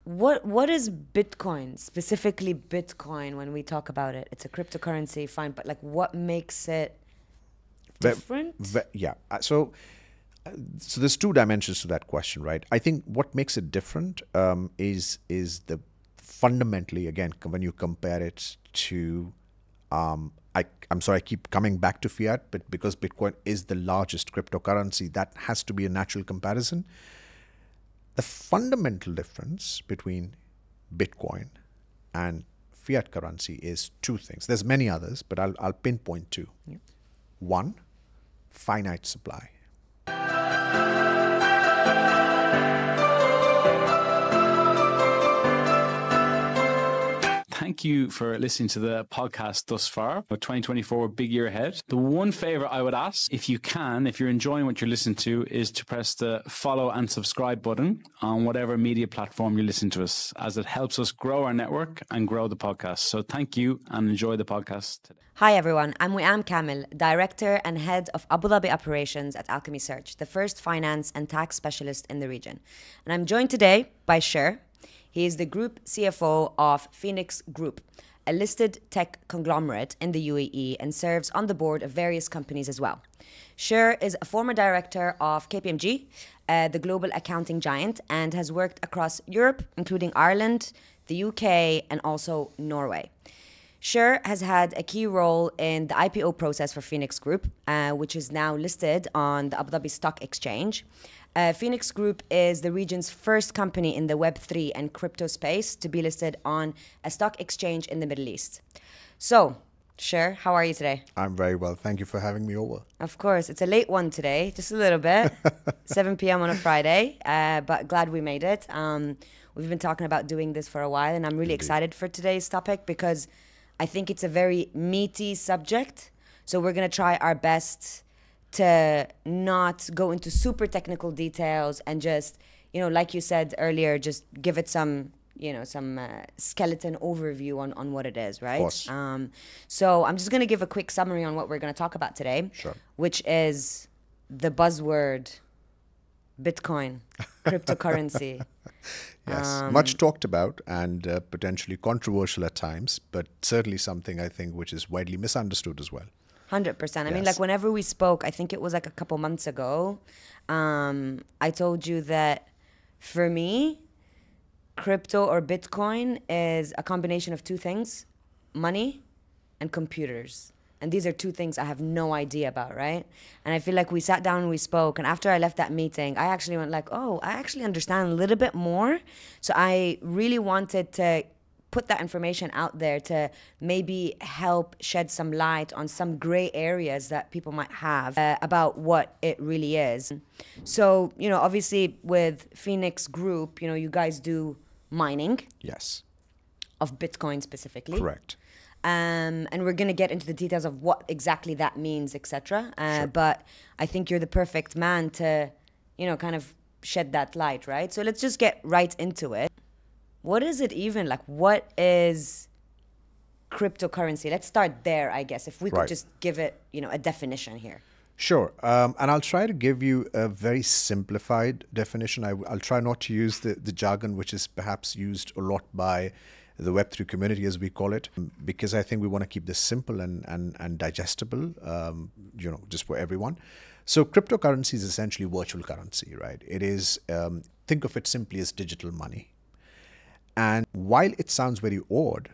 What is Bitcoin, specifically Bitcoin, when we talk about it? It's a cryptocurrency, fine, but like what makes it different? So there's two dimensions to that question, right? I think what makes it different is the fundamentally, again, when you compare it to, I'm sorry, I keep coming back to fiat, but because Bitcoin is the largest cryptocurrency, that has to be a natural comparison. The fundamental difference between Bitcoin and fiat currency is two things. There's many others, but I'll pinpoint two. Yep. One, finite supply. Thank you for listening to the podcast thus far. 2024, big year ahead. The one favor I would ask, if you can, if you're enjoying what you're listening to, is to press the follow and subscribe button on whatever media platform you listen to us, as it helps us grow our network and grow the podcast. So thank you and enjoy the podcast today. Hi everyone, I'm Weam Kamel, Director and Head of Abu Dhabi Operations at Alchemy Search, the first finance and tax specialist in the region. And I'm joined today by Sher. He is the Group CFO of Phoenix Group, a listed tech conglomerate in the UAE, and serves on the board of various companies as well. Sher is a former director of KPMG, the global accounting giant, and has worked across Europe, including Ireland, the UK, and also Norway. Sher has had a key role in the IPO process for Phoenix Group, which is now listed on the Abu Dhabi Stock Exchange. Phoenix Group is the region's first company in the Web3 and crypto space to be listed on a stock exchange in the Middle East. So, Sher, how are you today? I'm very well. Thank you for having me over. Of course. It's a late one today, just a little bit. 7 p.m. on a Friday, but glad we made it. We've been talking about doing this for a while, and I'm really excited for today's topic because I think it's a very meaty subject. So we're going to try our best to not go into super technical details and just, like you said earlier, just give it some skeleton overview on what it is, right? Of course. So I'm just going to give a quick summary on what we're going to talk about today, Sure. which is the buzzword Bitcoin, cryptocurrency. Yes, much talked about and potentially controversial at times, but certainly something I think which is widely misunderstood as well. 100%. I mean, Yes. like whenever we spoke, I think it was like a couple months ago, I told you that for me, crypto or Bitcoin is a combination of two things, money and computers. And these are two things I have no idea about, right? And I feel like we sat down and we spoke. And after I left that meeting, I actually went like, oh, I actually understand a little bit more. So I really wanted to put that information out there to maybe help shed some light on some gray areas that people might have about what it really is. So, obviously with Phoenix Group, you guys do mining. Yes. Of Bitcoin specifically. Correct. And we're going to get into the details of what exactly that means, etc. Sure. But I think you're the perfect man to, kind of shed that light, right? So let's just get right into it. What is it even? Like, what is cryptocurrency? Let's start there, I guess, if we could just give it, a definition here. Sure. And I'll try to give you a very simplified definition. I'll try not to use the jargon, which is perhaps used a lot by the Web3 community, as we call it, because I think we want to keep this simple and digestible, just for everyone. So cryptocurrency is essentially virtual currency, right? It is, think of it simply as digital money. And while it sounds very odd,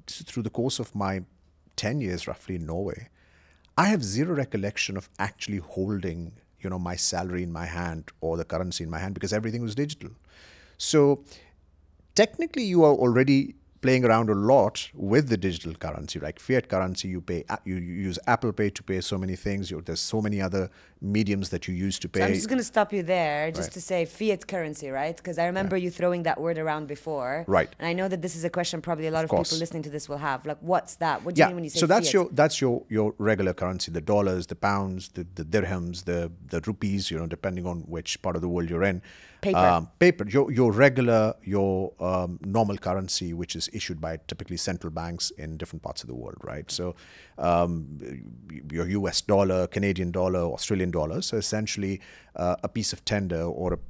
through the course of my 10 years roughly in Norway, I have zero recollection of actually holding, my salary in my hand or the currency in my hand because everything was digital. So technically you are already playing around a lot with the digital currency, like fiat currency. You use Apple Pay to pay so many things. There's so many other mediums that you use to pay. So I'm just going to stop you there just to say fiat currency, right? Because I remember you throwing that word around before. Right. And I know that this is a question probably a lot of people listening to this will have. Like, what's that? What do you mean when you say fiat? So that's your regular currency, the dollars, the pounds, the dirhams, the rupees, depending on which part of the world you're in. Paper. Your regular, normal currency, which is issued by typically central banks in different parts of the world, right? So your US dollar, Canadian dollar, Australian dollar. So essentially a piece of tender or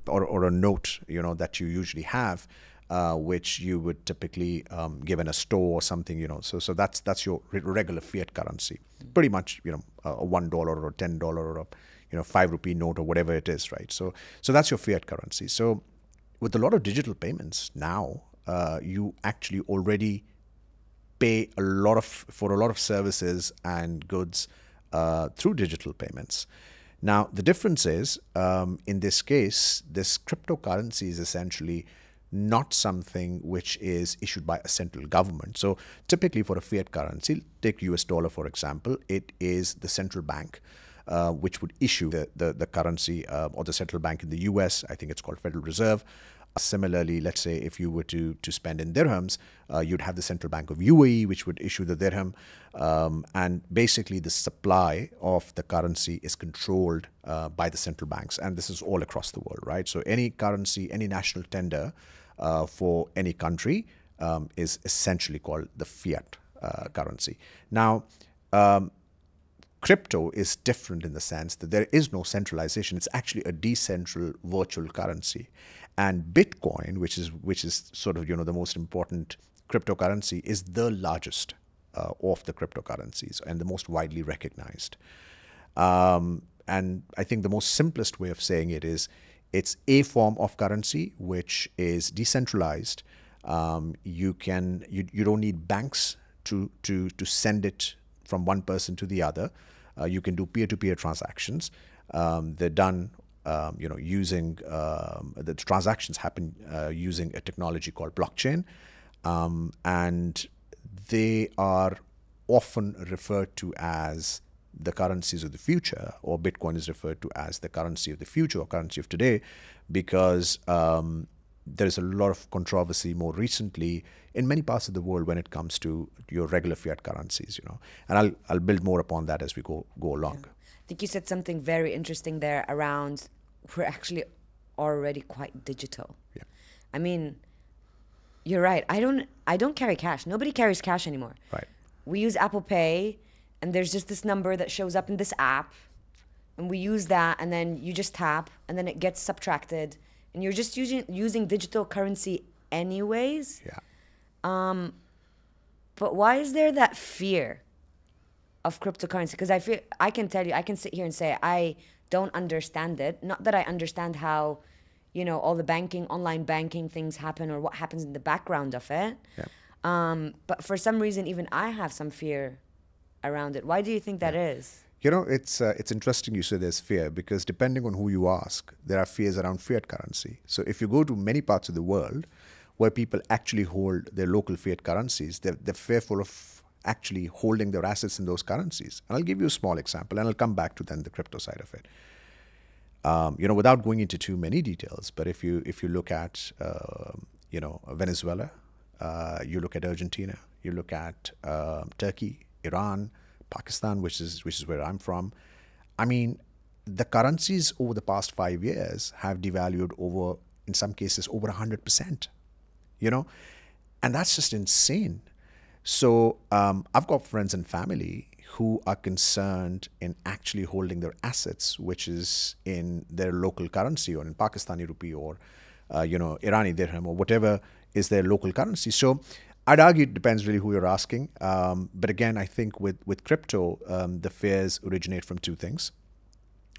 a note, that you usually have which you would typically give in a store or something, So that's your regular fiat currency. Pretty much, a $1 or a $10 or a ₹5 note or whatever it is, right? So that's your fiat currency. So with a lot of digital payments now, you actually already pay for a lot of services and goods through digital payments. Now, the difference is, in this case, this cryptocurrency is essentially not something which is issued by a central government. So typically for a fiat currency, take US dollar, for example, it is the central bank which would issue the currency, or the central bank in the US, I think it's called Federal Reserve. Similarly, let's say if you were to spend in dirhams, you'd have the Central Bank of UAE, which would issue the dirham. And basically, the supply of the currency is controlled by the central banks. And this is all across the world, right? So any currency, any national tender for any country is essentially called the fiat currency. Now, crypto is different in the sense that there is no centralization. It's actually a decentral virtual currency. And Bitcoin, which is sort of the most important cryptocurrency, is the largest of the cryptocurrencies and the most widely recognized. And I think the most simplest way of saying it is it's a form of currency which is decentralized. You don't need banks to send it from one person to the other. You can do peer-to-peer transactions. They're done using the transactions happen using a technology called blockchain, and they are often referred to as the currencies of the future, or Bitcoin is referred to as the currency of the future or currency of today, because there is a lot of controversy more recently in many parts of the world when it comes to your regular fiat currencies, and I'll build more upon that as we go along. Yeah. I think you said something very interesting there around we're actually already quite digital. Yeah. I mean, you're right. I don't carry cash. Nobody carries cash anymore. Right. We use Apple Pay, and there's just this number that shows up in this app, and we use that, and then you just tap, and then it gets subtracted, and you're just using digital currency anyways. Yeah. But why is there that fear of cryptocurrency? Because I can tell you, I can sit here and say I don't understand it. Not that I understand how, all the online banking things happen or what happens in the background of it. Yeah. But for some reason, even I have some fear around it. Why do you think that is? It's interesting you say there's fear, because depending on who you ask, there are fears around fiat currency. So if you go to many parts of the world where people actually hold their local fiat currencies, they're fearful of actually holding their assets in those currencies. And I'll give you a small example, and I'll come back to then the crypto side of it. Without going into too many details, but if you look at Venezuela, you look at Argentina, you look at Turkey, Iran, Pakistan, which is where I'm from. I mean, the currencies over the past 5 years have devalued in some cases over 100%. And that's just insane. So I've got friends and family who are concerned in actually holding their assets, which is in their local currency, or in Pakistani rupee, or Irani dirham, or whatever is their local currency. So I'd argue it depends really who you're asking. But again, I think with crypto, the fears originate from two things.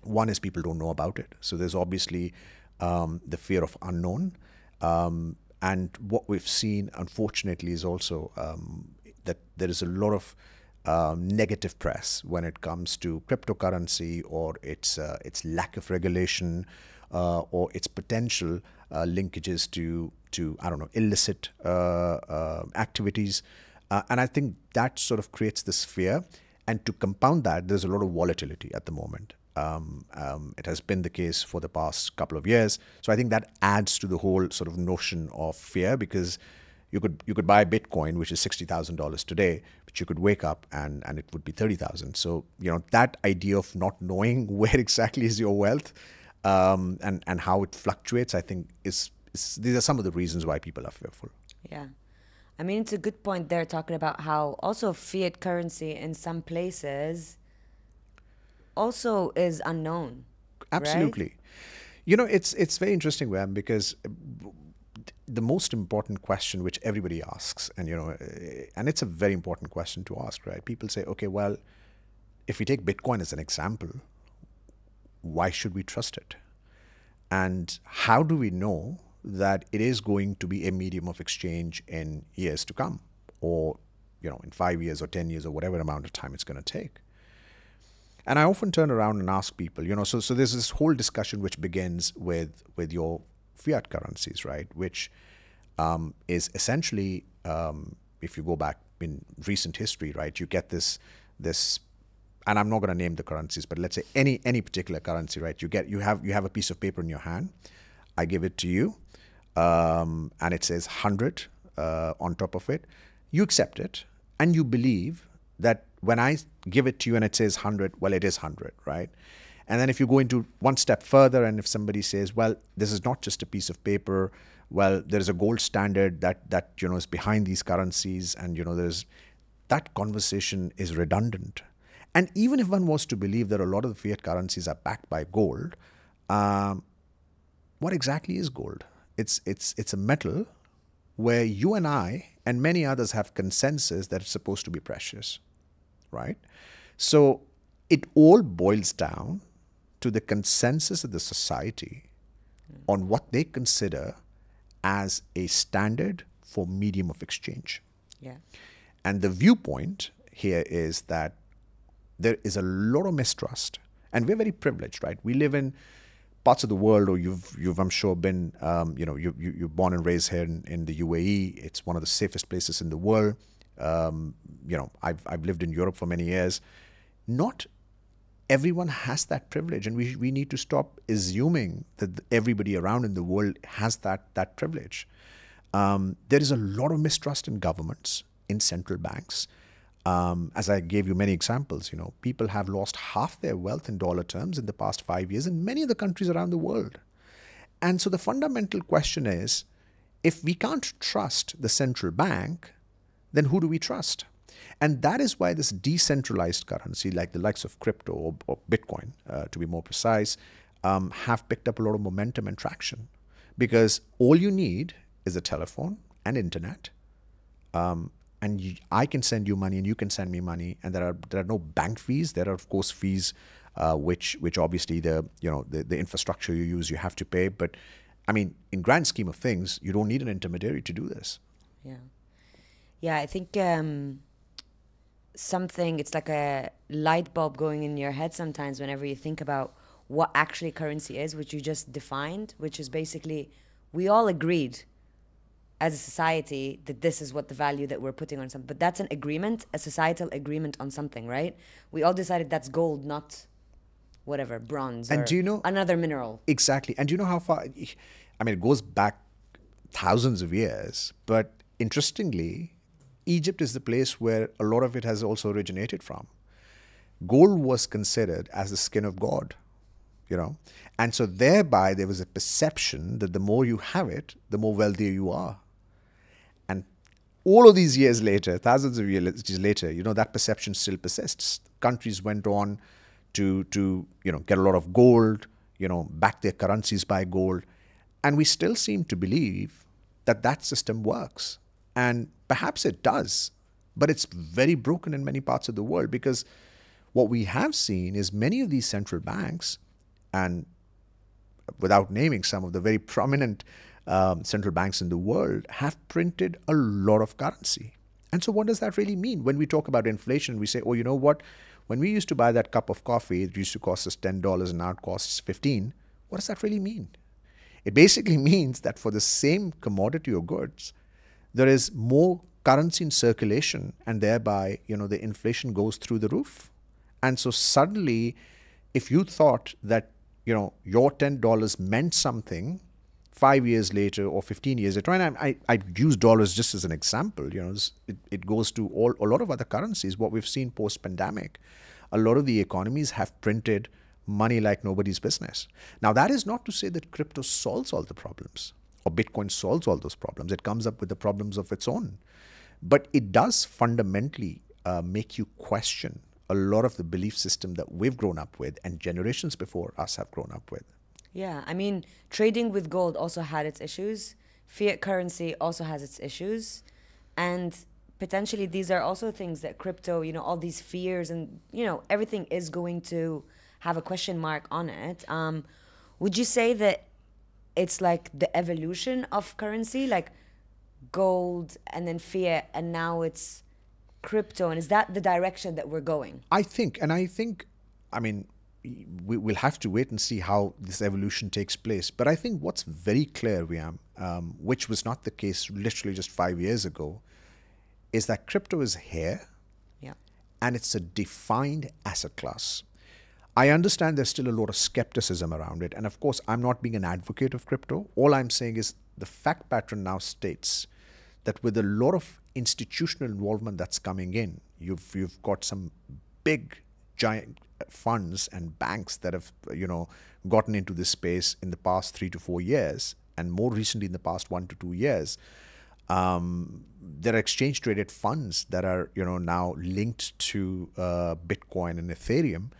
One is people don't know about it. So there's obviously the fear of unknown. And what we've seen, unfortunately, is also that there is a lot of negative press when it comes to cryptocurrency, or its lack of regulation, or its potential linkages to I don't know, illicit activities. And I think that sort of creates this fear. And to compound that, there's a lot of volatility at the moment. It has been the case for the past couple of years. So I think that adds to the whole sort of notion of fear, because you could buy Bitcoin, which is $60,000 today, but you could wake up and it would be 30,000. So, that idea of not knowing where exactly is your wealth and how it fluctuates, I think these are some of the reasons why people are fearful. Yeah. I mean, it's a good point there, talking about how also fiat currency in some places also is unknown. Absolutely. Right? It's very interesting, Weam, because the most important question which everybody asks, and and it's a very important question to ask, right? People say, okay, well, if we take Bitcoin as an example, why should we trust it? And how do we know that it is going to be a medium of exchange in years to come, or in 5 years or 10 years or whatever amount of time it's going to take? And I often turn around and ask people, so there's this whole discussion which begins with your fiat currencies, right? Which is essentially, if you go back in recent history, right, you get this, and I'm not going to name the currencies, but let's say any particular currency, right? You have a piece of paper in your hand. I give it to you, and it says 100 on top of it. You accept it, and you believe that when I give it to you and it says 100, well, it is 100, right? And then if you go into one step further, and if somebody says, well, this is not just a piece of paper, well, there is a gold standard that is behind these currencies, and there's that conversation is redundant. And even if one was to believe that a lot of the fiat currencies are backed by gold, what exactly is gold? It's a metal where you and I and many others have consensus that it's supposed to be precious, right? So it all boils down to the consensus of the society on what they consider as a standard for medium of exchange. Yeah. And the viewpoint here is that there is a lot of mistrust, and we're very privileged, right? We live in parts of the world, or you've I'm sure been, you're born and raised here in the UAE. It's one of the safest places in the world. I've lived in Europe for many years. Not everyone has that privilege, and we need to stop assuming that everybody around in the world has that privilege. There is a lot of mistrust in governments, in central banks. As I gave you many examples, people have lost half their wealth in dollar terms in the past 5 years in many of the countries around the world. And so the fundamental question is, if we can't trust the central bank, then who do we trust? And that is why this decentralized currency, like the likes of crypto or Bitcoin, to be more precise, have picked up a lot of momentum and traction. Because all you need is a telephone and internet. I can send you money and you can send me money, and there are no bank fees. There are, of course, fees which obviously the infrastructure you use, you have to pay. But I mean, in grand scheme of things, you don't need an intermediary to do this. Yeah, I think it's like a light bulb going in your head sometimes whenever you think about what actually currency is, which you just defined, which is basically we all agreed as a society that this is what the value that we're putting on something. But that's an agreement, a societal agreement on something, right? We all decided that's gold, not whatever, bronze, and or do you know, another mineral. Exactly. And do you know how far? I mean, it goes back thousands of years. But interestingly, Egypt is the place where a lot of it has also originated from. Gold was considered as the skin of God, And so thereby there was a perception that the more you have it, the more wealthier you are. And all of these years later, thousands of years later, that perception still persists. Countries went on to get a lot of gold, back their currencies by gold. And we still seem to believe that system works. And perhaps it does, but it's very broken in many parts of the world, because what we have seen is many of these central banks, and without naming some of the very prominent central banks in the world, have printed a lot of currency. And so what does that really mean? When we talk about inflation, we say, oh, you know what? When we used to buy that cup of coffee, it used to cost us $10 and now it costs $15. What does that really mean? It basically means that for the same commodity or goods, there is more currency in circulation, and thereby, the inflation goes through the roof. And so suddenly, if you thought that, your $10 meant something 5 years later or 15 years later, and I use dollars just as an example, it goes to a lot of other currencies. What we've seen post-pandemic, a lot of the economies have printed money like nobody's business. Now, that is not to say that crypto solves all the problems, or Bitcoin solves all those problems. It comes up with the problems of its own. But it does fundamentally make you question a lot of the belief system that we've grown up with and generations before us have grown up with. Yeah, I mean, trading with gold also had its issues fiat currency also has its issues, and potentially these are also things that crypto, all these fears and everything is going to have a question mark on it. Would you say that it's like the evolution of currency, like gold and then fiat, and now it's crypto, and is that the direction that we're going? I think, I mean, we'll have to wait and see how this evolution takes place. But I think what's very clear, Weam, which was not the case literally just 5 years ago, is that crypto is here, Yeah. and it's a defined asset class. I understand there's still a lot of skepticism around it. And of course, I'm not being an advocate of crypto. All I'm saying is the fact pattern now states that with a lot of institutional involvement that's coming in, you've got some big, giant funds and banks that have, gotten into this space in the past 3 to 4 years, and more recently in the past 1 to 2 years. There are exchange traded funds that are, now linked to Bitcoin and Ethereum.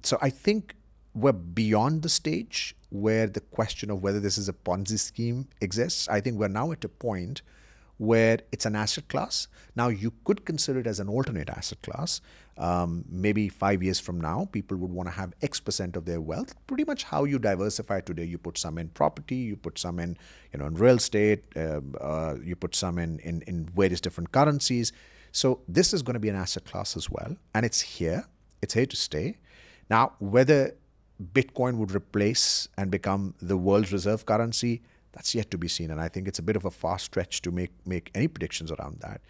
So I think we're beyond the stage where the question of whether this is a Ponzi scheme exists. I think we're now at a point where it's an asset class. Now, you could consider it as an alternate asset class. Maybe 5 years from now, people would want to have X% of their wealth. Pretty much how you diversify today. You put some in property, you put some in, in real estate, you put some in various different currencies. So this is going to be an asset class as well. And it's here. It's here to stay. Now, whether Bitcoin would replace and become the world's reserve currency, that's yet to be seen. And I think it's a bit of a far stretch to make any predictions around that.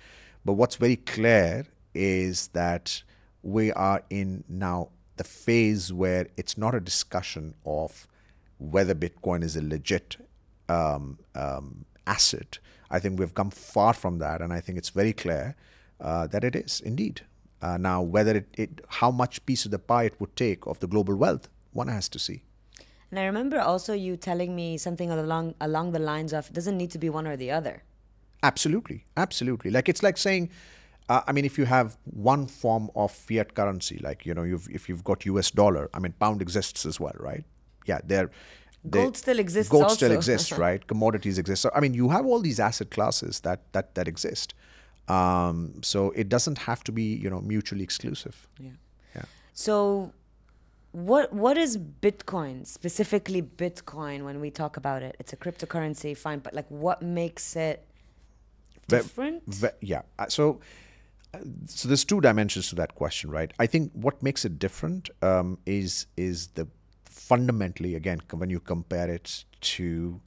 But what's very clear is that we are in now the phase where it's not a discussion of whether Bitcoin is a legit asset. I think we've come far from that. And I think it's very clear that it is indeed. Now, whether how much piece of the pie it would take of the global wealth, one has to see. And I remember also you telling me something along the lines of, it doesn't need to be one or the other. Absolutely. Like, it's like saying, if you have one form of fiat currency, like, if you've got US dollar, pound exists as well, right? Yeah, gold still exists. Gold still exists, right? Commodities exist. So, you have all these asset classes that exist. So it doesn't have to be, mutually exclusive. Yeah. So what is Bitcoin, specifically Bitcoin, when we talk about it? It's a cryptocurrency, fine, but like what makes it different? So there's two dimensions to that question, right? I think what makes it different is the fundamentally, again, when you compare it to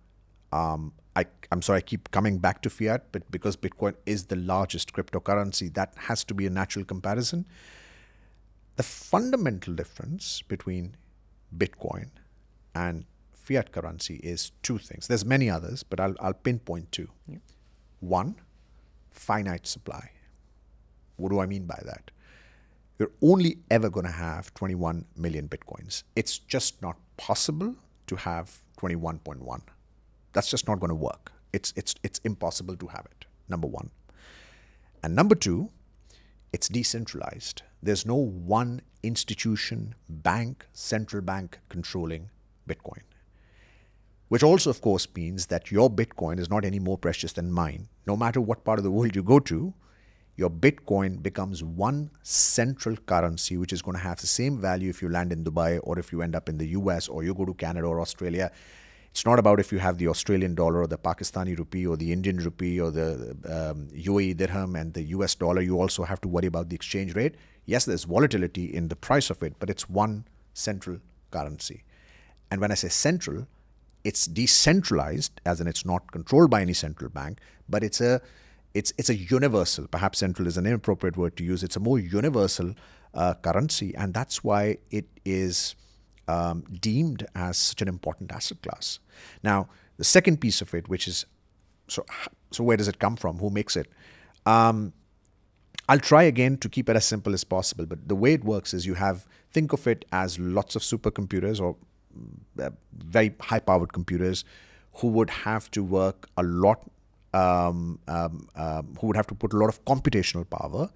I'm sorry, I keep coming back to fiat, but because Bitcoin is the largest cryptocurrency, that has to be a natural comparison. The fundamental difference between Bitcoin and fiat currency is two things. There's many others, but I'll pinpoint two. Yeah. One, finite supply. What do I mean by that? You're only ever going to have 21 million Bitcoins. It's just not possible to have 21.1. That's just not going to work. It's impossible to have it, number one. And number two, it's decentralized. There's no one institution, bank, central bank controlling Bitcoin. Which also, of course, means that your Bitcoin is not any more precious than mine. No matter what part of the world you go to, your Bitcoin becomes one central currency, which is going to have the same value if you land in Dubai or if you end up in the US or you go to Canada or Australia. It's not about if you have the Australian dollar or the Pakistani rupee or the Indian rupee or the UAE dirham and the US dollar. You also have to worry about the exchange rate. Yes, there's volatility in the price of it, but it's one central currency. And when I say central, it's decentralized, as in it's not controlled by any central bank, but it's a universal, perhaps central is an inappropriate word to use. It's a more universal currency, and that's why it is deemed as such an important asset class. Now, the second piece of it, which is, so where does it come from? Who makes it? I'll try again to keep it as simple as possible, but the way it works is think of it as lots of supercomputers or very high-powered computers who would have to work a lot, who would have to put a lot of computational power.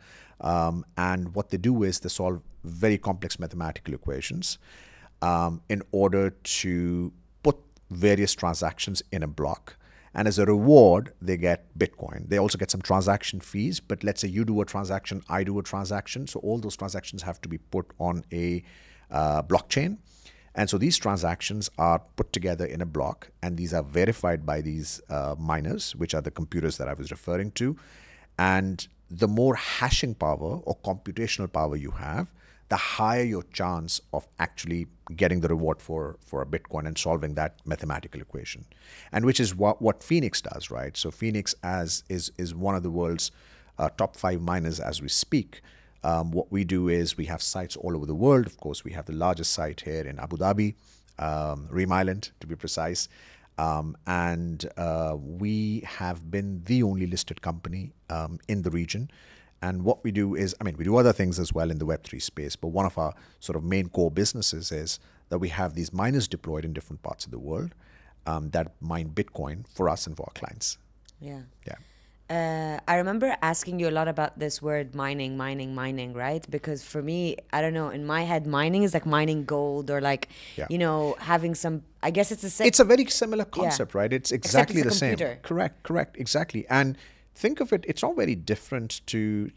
And what they do is they solve very complex mathematical equations in order to put various transactions in a block. And as a reward, they get Bitcoin. They also get some transaction fees. But let's say you do a transaction, I do a transaction. So all those transactions have to be put on a blockchain. And so these transactions are put together in a block, and these are verified by these miners, which are the computers that I was referring to. And the more hashing power or computational power you have, the higher your chance of actually getting the reward for a Bitcoin and solving that mathematical equation. And which is what Phoenix does, right? So Phoenix is one of the world's top 5 miners as we speak. What we do is we have sites all over the world. Of course, we have the largest site here in Abu Dhabi, Reem Island to be precise. And we have been the only listed company in the region. And what we do is, I mean, we do other things as well in the Web3 space, but one of our sort of main core businesses is that we have these miners deployed in different parts of the world that mine Bitcoin for us and for our clients. Yeah. Yeah. I remember asking you a lot about this word mining, right? Because for me, I don't know, in my head, mining is like mining gold or like, you know, having some, I guess it's the same. It's a very similar concept, right? It's exactly the same. Correct, exactly. And think of it, it's not very different to,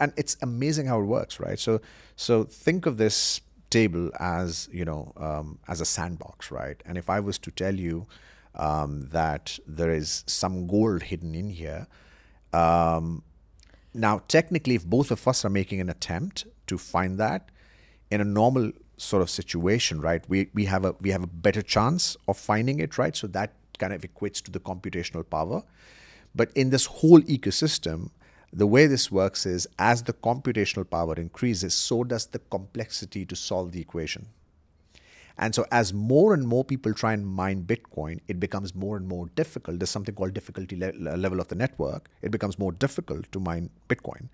and it's amazing how it works, right? So think of this table as, you know, as a sandbox, right? And if I was to tell you that there is some gold hidden in here, now technically if both of us are making an attempt to find that in a normal sort of situation, right, we have a better chance of finding it, right? So that kind of equates to the computational power. But in this whole ecosystem, the way this works is as the computational power increases, so does the complexity to solve the equation. And so as more and more people try and mine Bitcoin, it becomes more and more difficult. There's something called difficulty level of the network. It becomes more difficult to mine Bitcoin.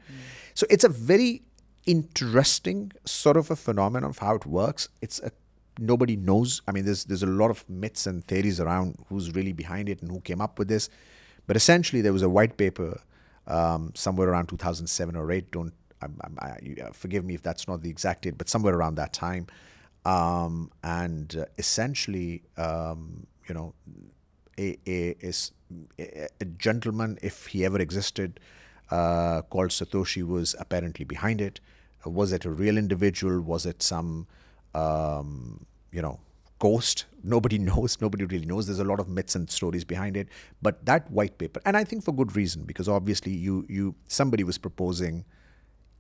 So it's a very interesting sort of a phenomenon of how it works. Nobody knows. I mean, there's a lot of myths and theories around who's really behind it and who came up with this. But essentially, there was a white paper somewhere around 2007 or 8. Forgive me if that's not the exact date, but somewhere around that time. Essentially, you know, a gentleman, if he ever existed, called Satoshi, was apparently behind it. Was it a real individual? Was it some, you know, ghost? Nobody knows. Nobody really knows. There's a lot of myths and stories behind it. But that white paper, and I think for good reason, because obviously somebody was proposing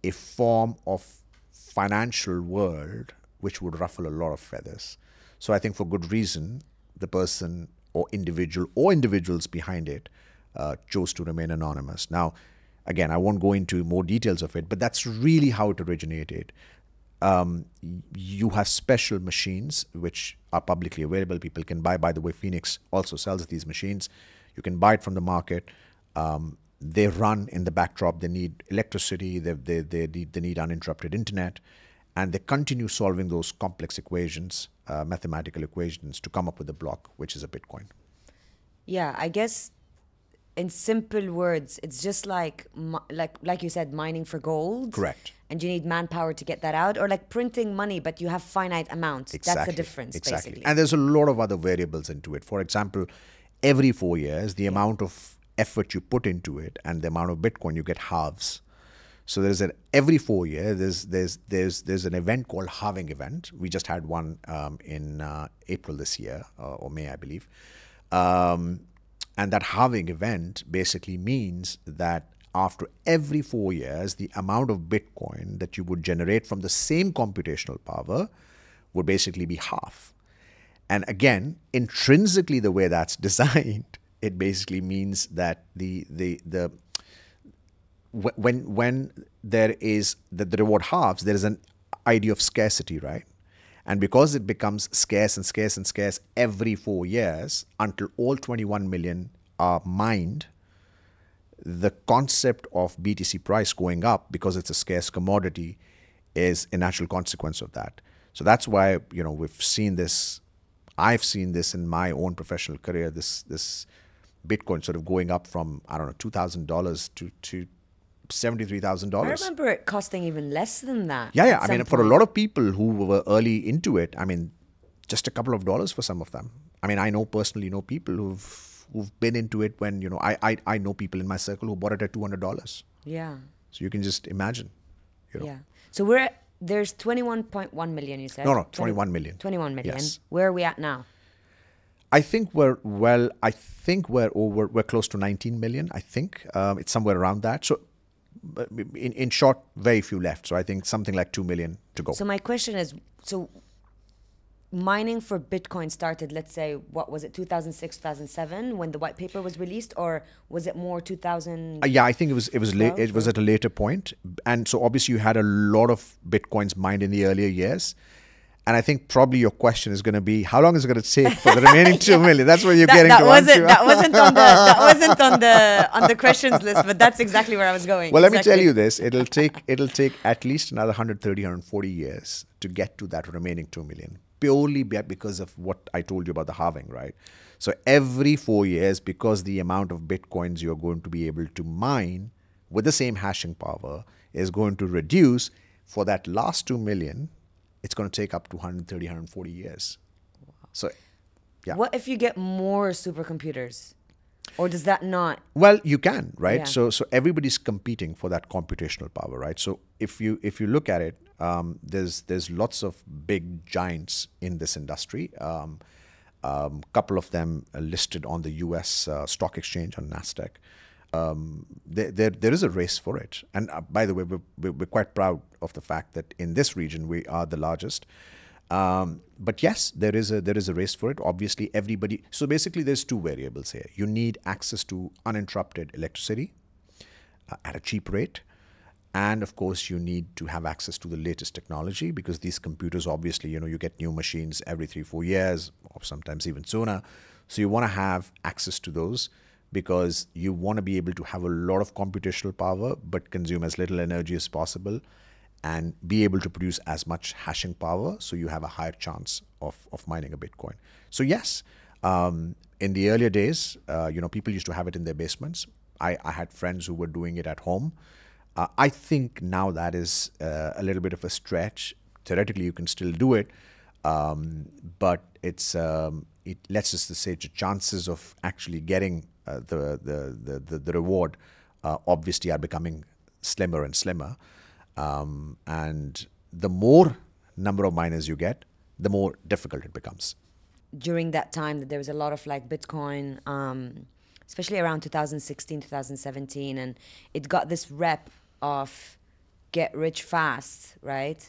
a form of financial world which would ruffle a lot of feathers. So I think for good reason, the person or individuals behind it chose to remain anonymous. Now, again, I won't go into more details of it, but that's really how it originated. You have special machines which are publicly available. People can buy. By the way, Phoenix also sells these machines. You can buy it from the market. They run in the backdrop. They need electricity. They need uninterrupted internet. And they continue solving those complex equations, mathematical equations, to come up with a block, which is a Bitcoin. Yeah, I guess in simple words, it's just like you said, mining for gold. Correct. And you need manpower to get that out, or like printing money, but you have finite amounts. Exactly. That's the difference, basically. And there's a lot of other variables into it. For example, every 4 years, the amount of effort you put into it and the amount of Bitcoin you get halves. So every 4 years there's an event called halving event. We just had one in April this year or May, I believe. And that halving event basically means that after every 4 years, the amount of Bitcoin that you would generate from the same computational power would basically be half. And again, intrinsically, the way that's designed, it basically means that when there is the reward halves, there is an idea of scarcity, right? And because it becomes scarce and scarce and scarce every 4 years until all 21 million are mined, the concept of BTC price going up because it's a scarce commodity is a natural consequence of that. So that's why, you know, we've seen this. I've seen this in my own professional career. This Bitcoin sort of going up from, I don't know, $2,000 to $73,000. I remember it costing even less than that. Yeah. I mean, for a lot of people who were early into it, I mean, just a couple of dollars for some of them. I mean, I personally know people who've been into it when, I know people in my circle who bought it at $200. Yeah. So you can just imagine, Yeah. So there's 21.1 million, you said? No, 21 million. 21 million. Yes. Where are we at now? I think we're close to 19 million. I think it's somewhere around that. So in short, very few left. So I think something like 2 million to go. So my question is, so mining for Bitcoin started, let's say, what was it, 2006, 2007, when the white paper was released, or was it more 2000? Yeah, I think it was late. It was at a later point, and so obviously you had a lot of Bitcoins mined in the earlier years. And I think probably your question is going to be, how long is it going to take for the remaining 2 million? That's what you're getting to. That wasn't on the questions list, but that's exactly where I was going. Well, let me tell you this: it'll take at least another 130, 140 years to get to that remaining 2 million, purely because of what I told you about the halving, right? So every 4 years, because the amount of Bitcoins you're going to be able to mine with the same hashing power is going to reduce, for that last 2 million, it's going to take up to 130, 140 years. Wow. So, yeah. What if you get more supercomputers? Or does that not? Well, you can, right? Yeah. So everybody's competing for that computational power, right? So if you look at it, there's lots of big giants in this industry. Couple of them are listed on the U.S. stock exchange on NASDAQ. There is a race for it, and by the way, we're quite proud of the fact that in this region we are the largest. But yes, there is a race for it. Obviously, everybody. So basically, there's two variables here. You need access to uninterrupted electricity at a cheap rate, and of course, you need to have access to the latest technology, because these computers, obviously, you get new machines every 3-4 years, or sometimes even sooner. So you want to have access to those, because you want to be able to have a lot of computational power but consume as little energy as possible, and be able to produce as much hashing power, so you have a higher chance of mining a Bitcoin. So yes, in the earlier days, people used to have it in their basements. I had friends who were doing it at home. I think now that is a little bit of a stretch. Theoretically, you can still do it, but let's just say the chances of actually getting the reward obviously are becoming slimmer and slimmer. And the more number of miners you get, the more difficult it becomes. During that time, there was a lot of like Bitcoin, especially around 2016, 2017, and it got this rep of get rich fast, right?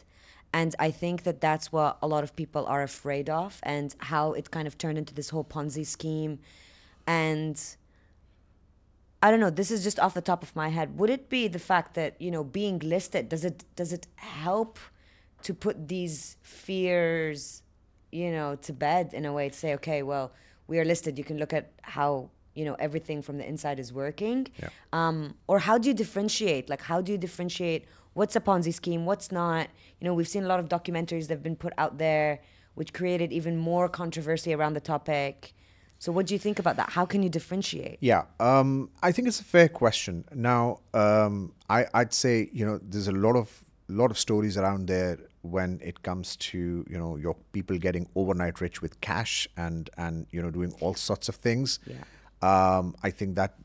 And I think that's what a lot of people are afraid of, and how it kind of turned into this whole Ponzi scheme. And I don't know, this is just off the top of my head. Would it be the fact that, being listed, does it help to put these fears, to bed in a way, to say, okay, well, we are listed. You can look at how, everything from the inside is working. Yeah. Or how do you differentiate? Like, how do you differentiate what's a Ponzi scheme, what's not? We've seen a lot of documentaries that have been put out there, which created even more controversy around the topic. So what do you think about that? How can you differentiate? Yeah, I think it's a fair question. Now, I'd say, there's a lot of stories around there when it comes to, your people getting overnight rich with cash and doing all sorts of things. Yeah. I think that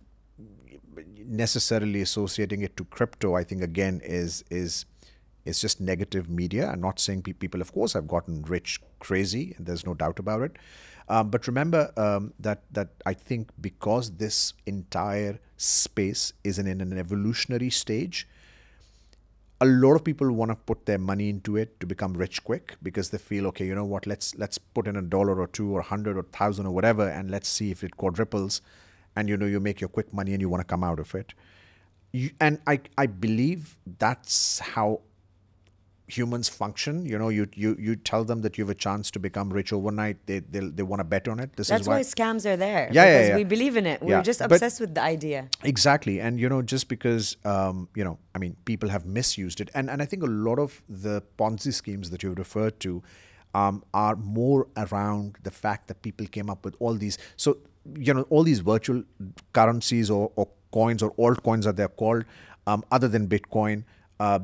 necessarily associating it to crypto, I think again is just negative media. I'm not saying people, of course, have gotten rich crazy, and there's no doubt about it. But remember that I think because this entire space is in an evolutionary stage, a lot of people want to put their money into it to become rich quick, because they feel, okay, you know what, let's put in $1 or $2 or 100 or 1,000 or whatever, and let's see if it quadruples, and you make your quick money and you want to come out of it. And I believe that's how humans function. You tell them that you have a chance to become rich overnight. They want to bet on it. That's why scams are there. Yeah, because we believe in it. We're just obsessed with the idea. Exactly. And just because people have misused it, and I think a lot of the Ponzi schemes that you've referred to are more around the fact that people came up with all these. So all these virtual currencies or coins or altcoins, that they're called, other than Bitcoin.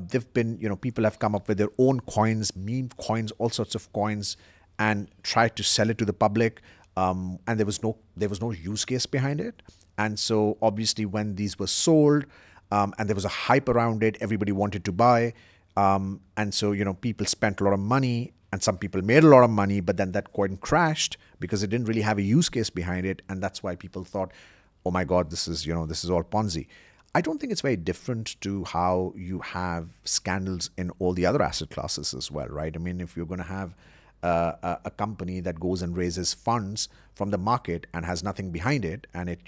They've been, people have come up with their own coins, meme coins, all sorts of coins, and tried to sell it to the public. and there was no use case behind it. And so obviously when these were sold, and there was a hype around it, everybody wanted to buy, and so people spent a lot of money, and some people made a lot of money, but then that coin crashed because it didn't really have a use case behind it, and that's why people thought, oh my God, this is all Ponzi. I don't think it's very different to how you have scandals in all the other asset classes as well, right? I mean, if you're going to have a company that goes and raises funds from the market and has nothing behind it, and it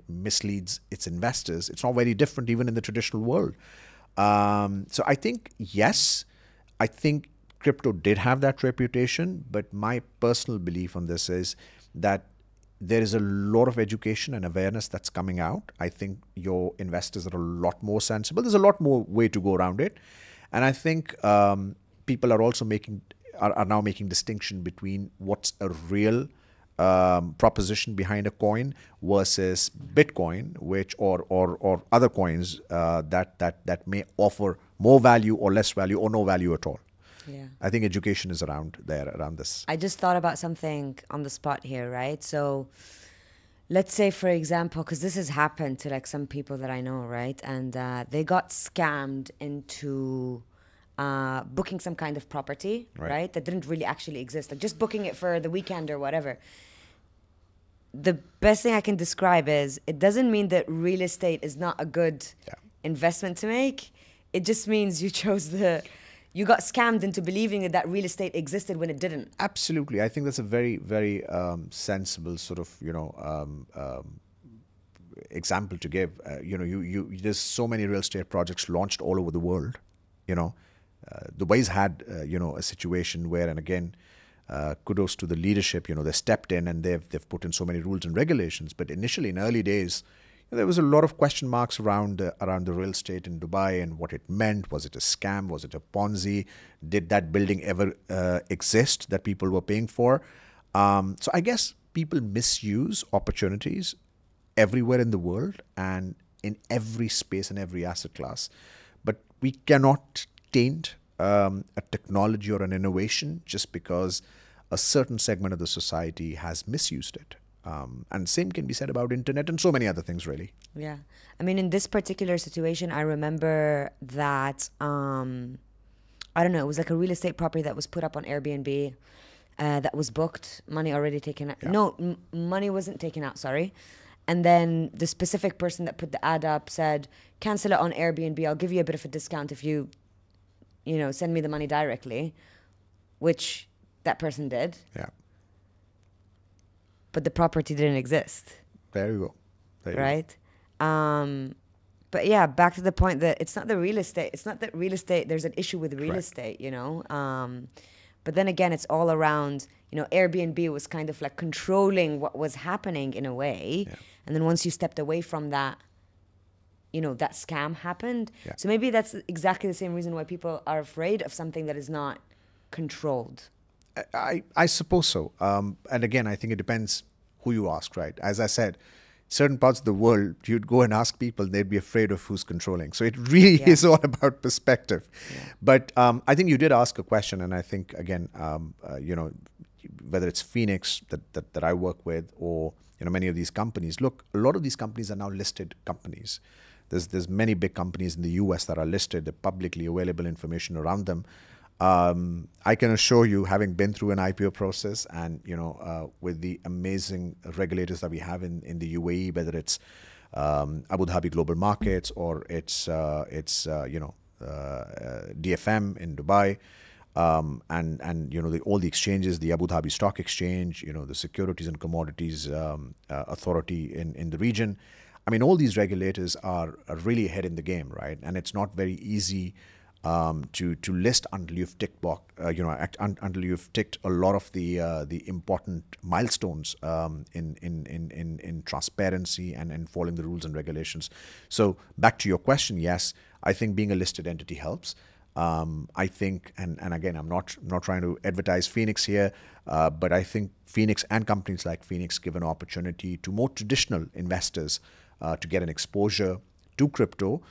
misleads its investors, it's not very different even in the traditional world. So I think, yes, I think crypto did have that reputation, but my personal belief on this is that there is a lot of education and awareness that's coming out. I think your investors are a lot more sensible. There's a lot more way to go around it. And I think people are also now making distinction between what's a real proposition behind a coin versus Bitcoin, or other coins that may offer more value or less value or no value at all. Yeah. I think education is around this. I just thought about something on the spot here, right? So let's say, for example, because this has happened to like some people that I know, right? And they got scammed into booking some kind of property, right? That didn't really actually exist. Like just booking it for the weekend or whatever. The best thing I can describe is it doesn't mean that real estate is not a good investment to make. It just means you got scammed into believing that real estate existed when it didn't. Absolutely. I think that's a very, very sensible sort of, example to give. There's so many real estate projects launched all over the world. Dubai's had, a situation where, and again, kudos to the leadership, they stepped in and they've put in so many rules and regulations. But initially, in early days, there was a lot of question marks around the real estate in Dubai and what it meant. Was it a scam? Was it a Ponzi? Did that building ever exist that people were paying for? So I guess people misuse opportunities everywhere in the world and in every space and every asset class. But we cannot taint a technology or an innovation just because a certain segment of the society has misused it. And same can be said about internet and so many other things, really. Yeah. I mean, in this particular situation, I remember that, I don't know, it was like a real estate property that was put up on Airbnb that was booked, money already taken out. Yeah. No, money wasn't taken out, sorry. And then the specific person that put the ad up said, cancel it on Airbnb. I'll give you a bit of a discount if you send me the money directly, which that person did. Yeah. But the property didn't exist. There you go. Right? But yeah, back to the point that it's not the real estate. It's not that real estate, there's an issue with real estate, But then again, it's all around, Airbnb was kind of like controlling what was happening in a way. Yeah. And then once you stepped away from that, that scam happened. Yeah. So maybe that's exactly the same reason why people are afraid of something that is not controlled. I suppose so. And again, I think it depends who you ask, right? As I said, certain parts of the world, you'd go and ask people, they'd be afraid of who's controlling. So it really is all about perspective. Yeah. But I think you did ask a question, and I think, again, whether it's Phoenix that I work with or many of these companies, look, a lot of these companies are now listed companies. There's many big companies in the US that are listed, the publicly available information around them. I can assure you, having been through an IPO process and, with the amazing regulators that we have in the UAE, whether it's Abu Dhabi Global Markets or it's DFM in Dubai, and all the exchanges, the Abu Dhabi Stock Exchange, the Securities and Commodities Authority in the region. I mean, all these regulators are really ahead in the game, right? And it's not very easy to list until you've ticked until you've ticked a lot of the important milestones in transparency and in following the rules and regulations. So back to your question, yes, I think being a listed entity helps. I think, and again, I'm not trying to advertise Phoenix here, but I think Phoenix and companies like Phoenix give an opportunity to more traditional investors to get an exposure to crypto,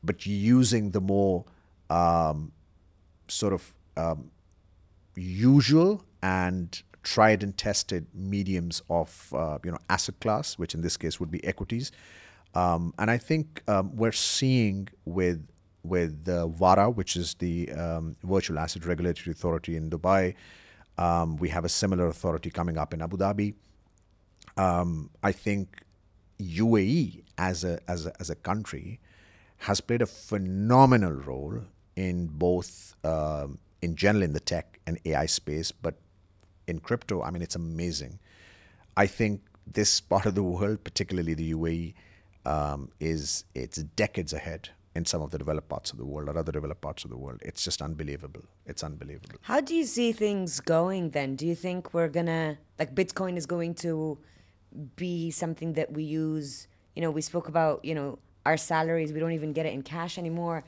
but using the more usual and tried and tested mediums of asset class, which in this case would be equities. And I think we're seeing with VARA, which is the Virtual Asset Regulatory Authority in Dubai. We have a similar authority coming up in Abu Dhabi. I think UAE as a country has played a phenomenal role in both, in general, in the tech and AI space, but in crypto, I mean, it's amazing. I think this part of the world, particularly the UAE, it's decades ahead in some of the developed parts of the world or other developed parts of the world. It's just unbelievable. It's unbelievable. How do you see things going then? Do you think we're gonna, like, Bitcoin is going to be something that we use? You know, we spoke about, our salaries, we don't even get it in cash anymore.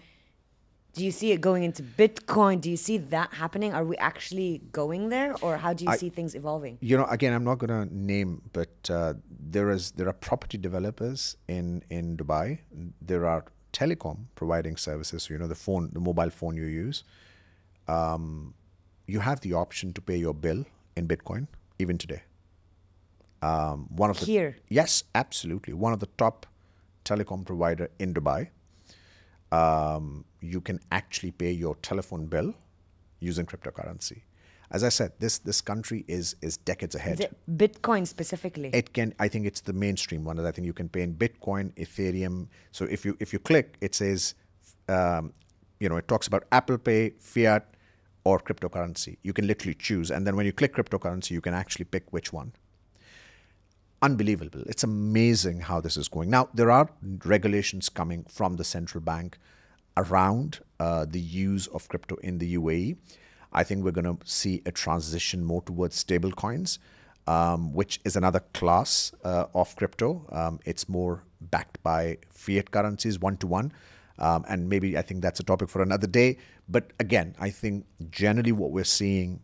Do you see it going into Bitcoin? Do you see that happening? Are we actually going there, or how do you see things evolving? Again, I'm not going to name, but there are property developers in Dubai. There are telecom providing services. So, the mobile phone you use. You have the option to pay your bill in Bitcoin even today. Here? Yes, absolutely. One of the top telecom provider in Dubai. You can actually pay your telephone bill using cryptocurrency. As I said, this country is decades ahead. Is it Bitcoin specifically? It can. I think it's the mainstream one. I think you can pay in Bitcoin, Ethereum. So if you click, it says, it talks about Apple Pay, Fiat, or cryptocurrency. You can literally choose, and then when you click cryptocurrency, you can actually pick which one. Unbelievable. It's amazing how this is going. Now, there are regulations coming from the central bank around the use of crypto in the UAE. I think we're going to see a transition more towards stablecoins, which is another class of crypto. It's more backed by fiat currencies, one-to-one. And maybe I think that's a topic for another day. But again, I think generally what we're seeing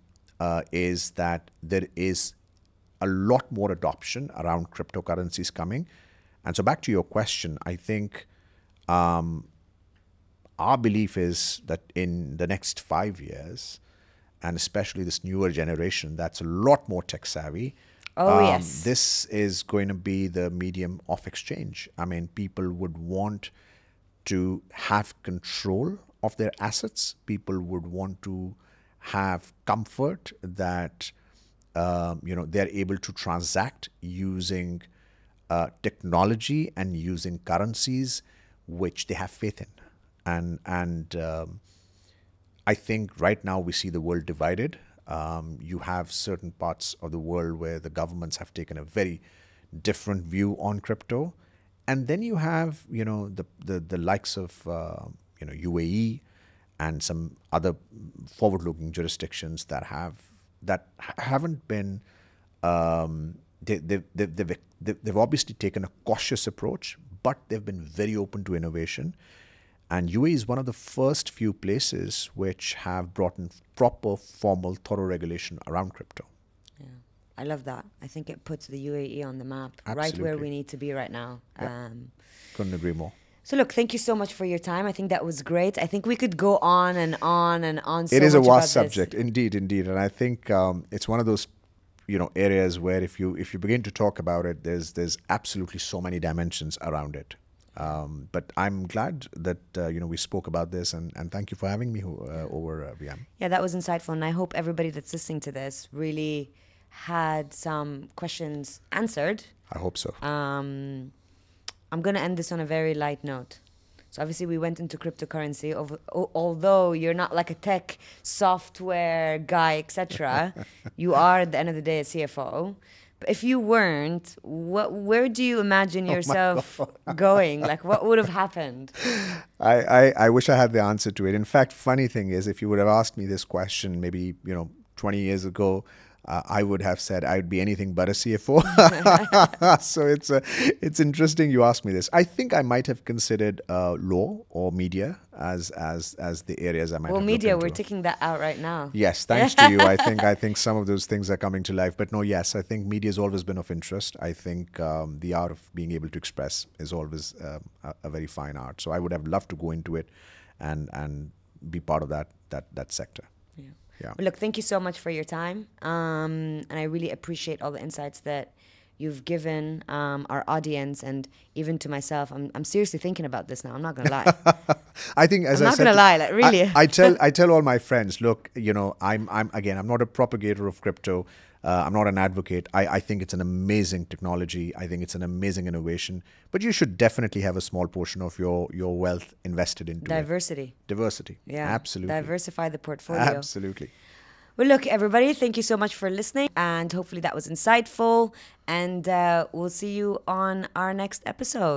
is that there is a lot more adoption around cryptocurrencies coming. And so back to your question, I think our belief is that in the next 5 years, and especially this newer generation that's a lot more tech savvy, yes, this is going to be the medium of exchange. I mean, people would want to have control of their assets. People would want to have comfort that they're able to transact using technology and using currencies which they have faith in. And I think right now we see the world divided. You have certain parts of the world where the governments have taken a very different view on crypto. And then you have, the likes of, UAE and some other forward-looking jurisdictions that haven't been, they've obviously taken a cautious approach, but they've been very open to innovation. And UAE is one of the first few places which have brought in proper, formal, thorough regulation around crypto. Yeah, I love that. I think it puts the UAE on the map, Absolutely. right where we need to be right now. Yeah. Couldn't agree more. So look, thank you so much for your time. I think that was great. I think we could go on and on and on. It is a vast subject, indeed. And I think it's one of those, areas where if you begin to talk about it, there's absolutely so many dimensions around it. But I'm glad that we spoke about this, and thank you for having me over, Weam. Yeah, that was insightful, and I hope everybody that's listening to this really had some questions answered. I hope so. I'm going to end this on a very light note. So obviously we went into cryptocurrency, although you're not like a tech software guy, etc. You are at the end of the day a CFO. But if you weren't, where do you imagine yourself going? Like, what would have happened? I wish I had the answer to it. In fact, funny thing is, if you would have asked me this question maybe 20 years ago, I would have said I would be anything but a CFO. So it's interesting you asked me this. I think I might have considered law or media as the areas I might have looked media, into. we're taking that out right now. Yes, thanks to you. I think some of those things are coming to life. But no, yes, I think media has always been of interest. I think the art of being able to express is always a very fine art. So I would have loved to go into it and be part of that sector. Yeah. Yeah. Well, look, thank you so much for your time. And I really appreciate all the insights that you've given our audience and even to myself. I'm seriously thinking about this now. I'm not going to lie. I think, as I'm I not said, going to lie, like really. I tell all my friends, look, you know, I'm not a propagator of crypto. I'm not an advocate. I think it's an amazing technology. I think it's an amazing innovation. But you should definitely have a small portion of your wealth invested into Diversity. Diversity. Yeah. Absolutely. Diversify the portfolio. Absolutely. Well, look, everybody, thank you so much for listening. And hopefully that was insightful. And we'll see you on our next episode.